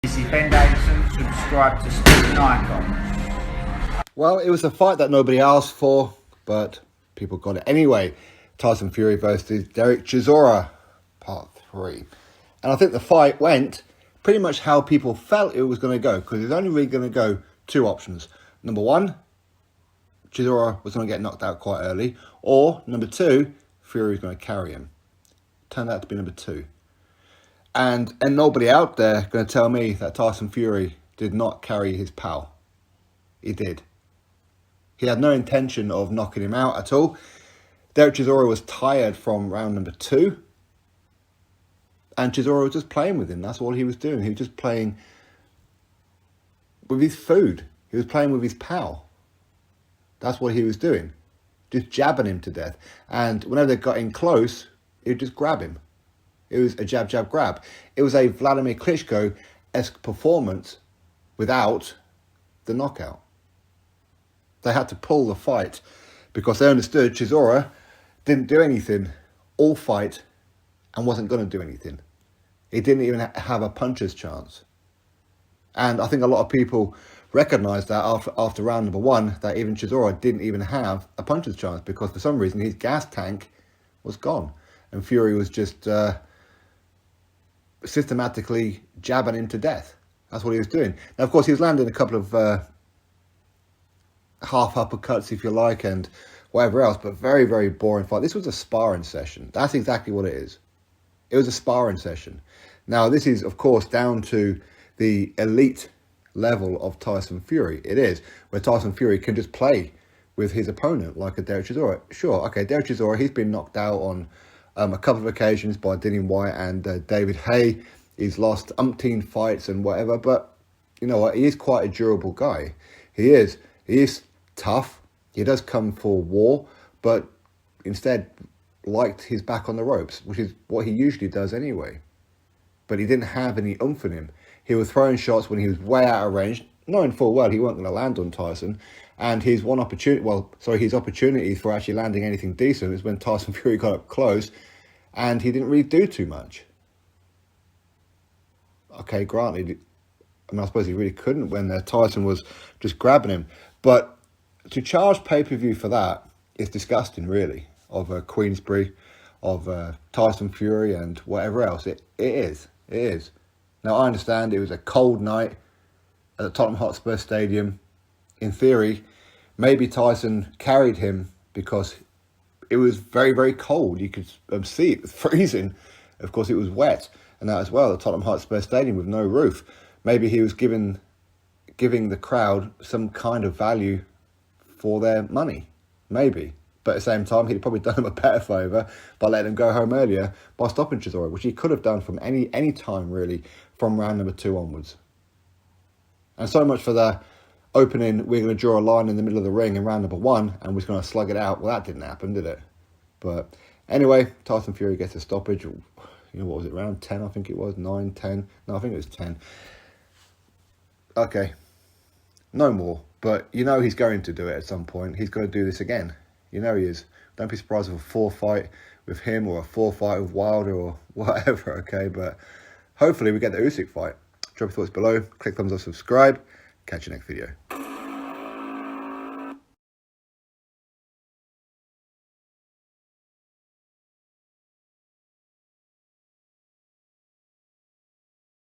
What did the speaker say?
This is Ben Davison. Subscribe to Stephen Icon. Well, it was a fight that nobody asked for, but people got it anyway. Tyson Fury versus Derek Chisora, part 3. And I think the fight went pretty much how people felt it was going to go, because it's only really going to go two options. Number one, Chisora was going to get knocked out quite early, or number two, Fury was going to carry him. Turned out to be number two. And nobody out there going to tell me that Tyson Fury did not carry his pal. He did. He had no intention of knocking him out at all. Derek Chisora was tired from round number 2. And Chisora was just playing with him. That's all he was doing. He was just playing with his food. He was playing with his pal. That's what he was doing. Just jabbing him to death. And whenever they got in close, he would just grab him. It was a jab, jab, grab. It was a Vladimir Klitschko-esque performance without the knockout. They had to pull the fight because they understood Chisora didn't do anything all fight and wasn't going to do anything. He didn't even have a puncher's chance. And I think a lot of people recognised that after round number 1, that even Chisora didn't even have a puncher's chance because for some reason his gas tank was gone. And Fury was just systematically jabbing him to death. That's what he was doing. Now, of course, he was landing a couple of half uppercuts, if you like, and whatever else, but very, very boring fight. This was a sparring session. That's exactly what it is. It was a sparring session. Now, this is, of course, down to the elite level of Tyson Fury. It is, where Tyson Fury can just play with his opponent like a Derek Chisora. Sure, okay, Derek Chisora, he's been knocked out on a couple of occasions by Dillian Whyte and David Haye. He's lost umpteen fights and whatever, but you know what? He is quite a durable guy. He is. He is tough. He does come for war, but instead liked his back on the ropes, which is what he usually does anyway. But he didn't have any oomph in him. He was throwing shots when he was way out of range, knowing full well he wasn't going to land on Tyson. And his his opportunities for actually landing anything decent is when Tyson Fury got up close and he didn't really do too much. Okay, granted, I suppose he really couldn't when Tyson was just grabbing him. But to charge pay-per-view for that is disgusting, really, of Queensberry, of Tyson Fury and whatever else. It is. It is. Now, I understand it was a cold night at the Tottenham Hotspur Stadium. In theory, maybe Tyson carried him because it was very, very cold. You could see it was freezing. Of course, it was wet. And that as well, the Tottenham Hotspur Stadium with no roof. Maybe he was giving the crowd some kind of value for their money. Maybe. But at the same time, he'd probably done them a better favour by letting him go home earlier by stopping Chisora, which he could have done from any time, really, from round number 2 onwards. And so much for the opening, we're going to draw a line in the middle of the ring in round number 1 and we're going to slug it out. Well, that didn't happen, did it? But anyway, Tyson Fury gets a stoppage. You know, what was it, round 10, I think it was? 9, 10? No, I think it was 10. Okay. No more. But you know he's going to do it at some point. He's going to do this again. You know he is. Don't be surprised if a 4 fight with him or a 4 fight with Wilder or whatever, okay? But hopefully we get the Usyk fight. Drop your thoughts below. Click thumbs up, subscribe. Catch you next video.